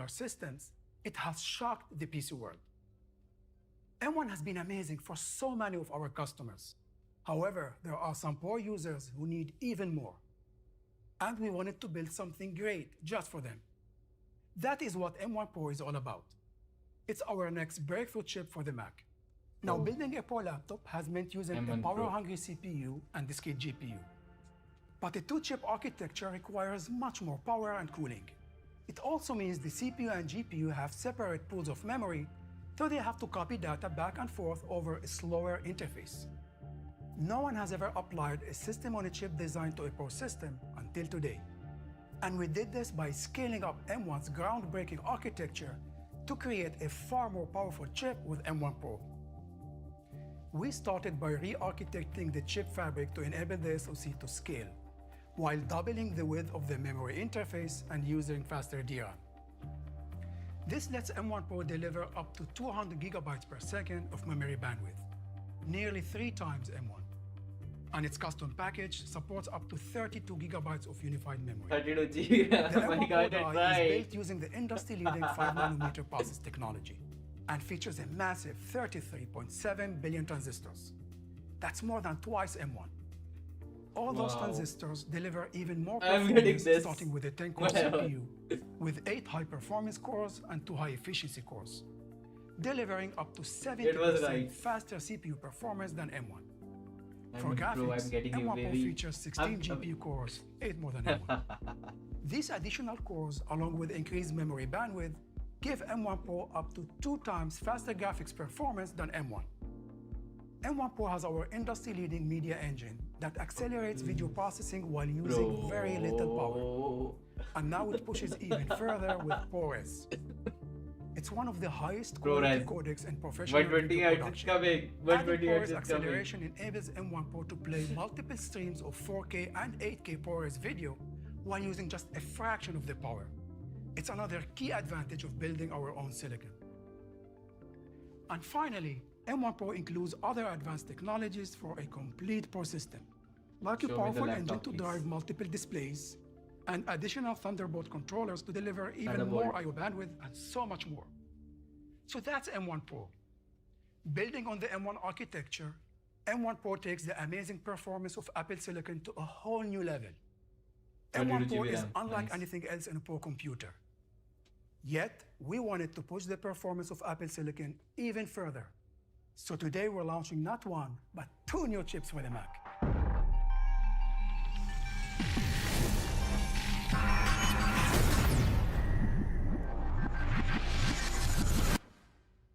systems, it has shocked the PC world. M1 has been amazing for so many of our customers. However, there are some poor users who need even more. And we wanted to build something great just for them. That is what M1 Pro is all about. It's our next breakthrough chip for the Mac. Now, building a Pro laptop has meant using a M1 Pro. power-hungry CPU and discrete GPU. But a two-chip architecture requires much more power and cooling. It also means the CPU and GPU have separate pools of memory, so they have to copy data back and forth over a slower interface. No one has ever applied a system-on-a-chip design to a Pro system until today. And we did this by scaling up M1's groundbreaking architecture to create a far more powerful chip with M1 Pro. We started by re-architecting the chip fabric to enable the SoC to scale, while doubling the width of the memory interface and using faster DRAM. This lets M1 Pro deliver up to 200 gigabytes per second of memory bandwidth, nearly 3 times M1. And its custom package supports up to 32 gigabytes of unified memory. 32 GB. The Oh my M1 god, Pro that's die is right. built using the industry-leading 5nm process technology and features a massive 33.7 billion transistors. That's more than twice M1. All those Wow. transistors deliver even more I'm getting performance, this. starting with a 10-core Wow. CPU with 8 high-performance cores and 2 high-efficiency cores, delivering up to 70% right. faster CPU performance than M1. For M1 Pro, graphics, I'm getting you, M1 Pro baby. features 16 GPU cores, 8 more than M1. These additional cores, along with increased memory bandwidth, give M1 Pro up to 2 times faster graphics performance than M1. M1 Pro has our industry-leading media engine that accelerates video processing while using very little power. And now it pushes even further with ProRes. It's one of the highest quality ProRes. codecs in professional 120 video Hz is production. coming. Adding 120 ProRes Hz is coming. acceleration enables M1 Pro to play multiple streams of 4K and 8K ProRes video while using just a fraction of the power. It's another key advantage of building our own silicon. And finally, M1 Pro includes other advanced technologies for a complete Pro system, like a Show me the powerful laptop, engine to please. drive multiple displays, and additional Thunderbolt controllers to deliver even Thunderbolt. more I/O bandwidth, and so much more. So that's M1 Pro. Building on the M1 architecture, M1 Pro takes the amazing performance of Apple Silicon to a whole new level. 32 M1 Pro GB is RAM, unlike nice. anything else in a Pro computer. Yet, we wanted to push the performance of Apple Silicon even further. So today we're launching not one, but 2 new chips for the Mac.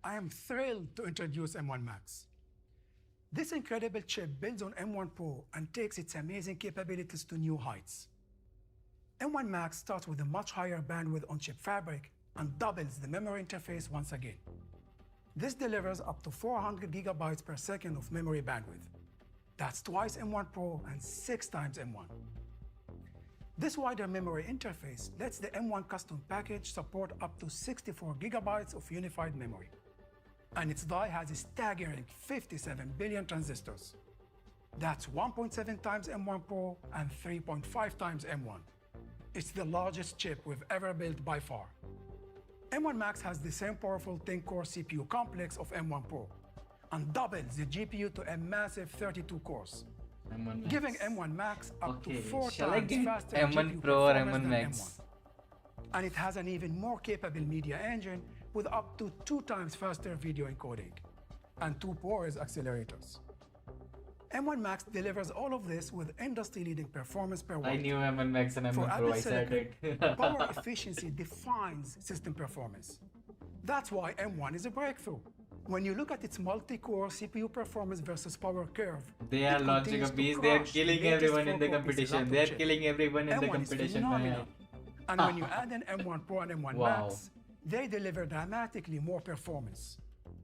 I am thrilled to introduce M1 Max. This incredible chip builds on M1 Pro and takes its amazing capabilities to new heights. M1 Max starts with a much higher bandwidth on-chip fabric and doubles the memory interface once again. This delivers up to 400 gigabytes per second of memory bandwidth. That's twice M1 Pro and 6 times M1. This wider memory interface lets the M1 custom package support up to 64 gigabytes of unified memory. And its die has a staggering 57 billion transistors. That's 1.7 times M1 Pro and 3.5 times M1. It's the largest chip we've ever built by far. M1 Max has the same powerful 10-core CPU complex of M1 Pro and doubles the GPU to a massive 32 cores, M1 Max. giving M1 Max up to Okay, 4 shall I times get faster M1 GPU Pro or performance M1 than Max? M1. And it has an even more capable media engine with up to 2 times faster video encoding and 2 ProRes accelerators. M1 Max delivers all of this with industry-leading performance per watt. I knew M1 Max and For M1 Pro, Apple I said Silicon, it. power efficiency defines system performance. That's why M1 is a breakthrough. When you look at its multi-core CPU performance versus power curve, They are it launching a continues to beast, they are crush the killing latest everyone in the 4-core PC competition. laptop They are chip. killing everyone in the M1 is competition. phenomenal. man. And when you add in M1 Pro and M1 Wow. Max, they deliver dramatically more performance.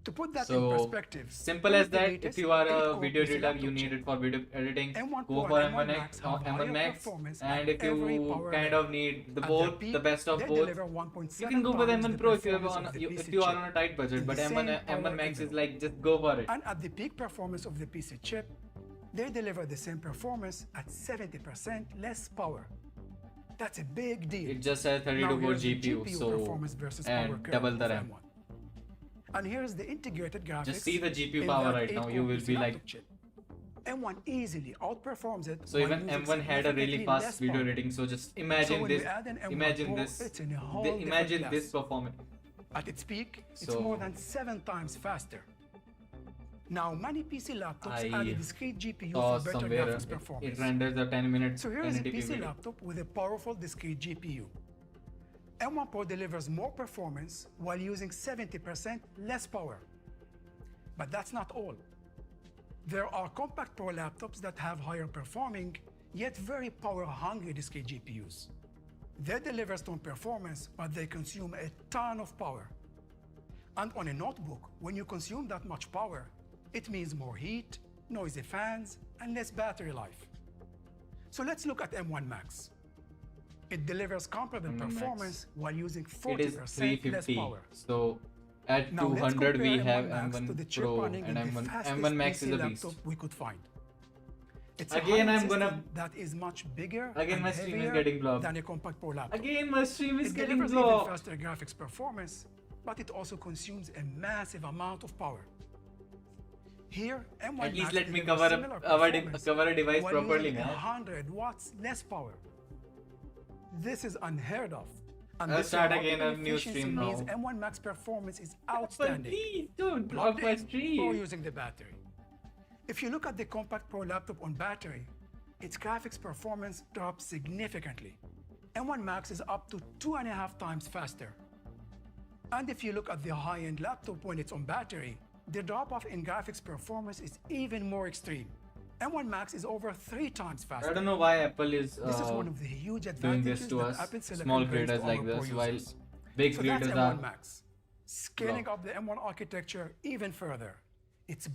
To put that in So perspective, simple as the that. latest If you are a 8-core video PC editor, laptop you need chip. it for video editing. M1 Go Pro for and M1 M1 X Max or have M1 higher Max. performance And at if every you power kind level. of need the At both, their peak, the best of they both, deliver 1.7 you can go with times M1 the Pro if you have performance on of the if PC you are chip on a tight budget. in But the M1 same M1 power Max is envelope. like just go for it. And at the peak performance of the PC chip, they deliver the same performance at 70% less power. That's a big deal. It just has 32 Now core here's the GPU, so performance versus power and curve double the of RAM. M1. And here's the integrated graphics. Just see the GPU in power that right now. 8-core You will PC be like. laptop chip. M1 easily outperforms it. So while even using M1 had a really significantly fast less video power. rating. So just So imagine when this. we add an M1 Imagine Pro, this. it's in a whole different Imagine class. this performance. At its peak, it's So- more than 7 times faster. Now, many PC laptops I add a discrete GPU saw for better somewhere graphics it performance. renders a 10-minute So here is a 1080p PC video. laptop with a powerful discrete GPU. M1 Pro delivers more performance while using 70% less power. But that's not all. There are compact Pro laptops that have higher performing, yet very power-hungry discrete GPUs. They deliver strong performance, but they consume a ton of power. And on a notebook, when you consume that much power, it means more heat, noisy fans, and less battery life. So let's look at M1 Max. It delivers comparable M1 Max. performance while using It is 40% less 350. power. So at Now let's 200 we compare have M1 Max to the M1 chip Pro running and in the M1 fastest M1 Max PC is a beast. laptop we could find. It's Again, a I'm high-end gonna- system that is much bigger Again, and my stream is heavier getting blocked. than a compact Pro laptop. Again, my stream is It getting delivers even blocked. faster graphics performance, but it also consumes a massive amount of power. Here, M1 At least Max let me delivers cover similar cover a device while properly, using man. 100 watts less power. This is unheard of. And I'll this start remarkable again a new efficiency stream means now. M1 Max performance is But outstanding. please don't block Plugged my in or stream. using the battery. If you look at the compact Pro laptop on battery, its graphics performance drops significantly. M1 Max is up to 2.5 times faster. And if you look at the high-end laptop when it's on battery, the drop-off in graphics performance is even more extreme. M1 Max is over 3 times faster. I don't know why Apple is This is one of the huge doing advantages this to that us. Apple Silicon Small brings creators to like our this, Pro while users. big So that's creators M1 are Max. Scaling blocked. up the M1 architecture even further. It's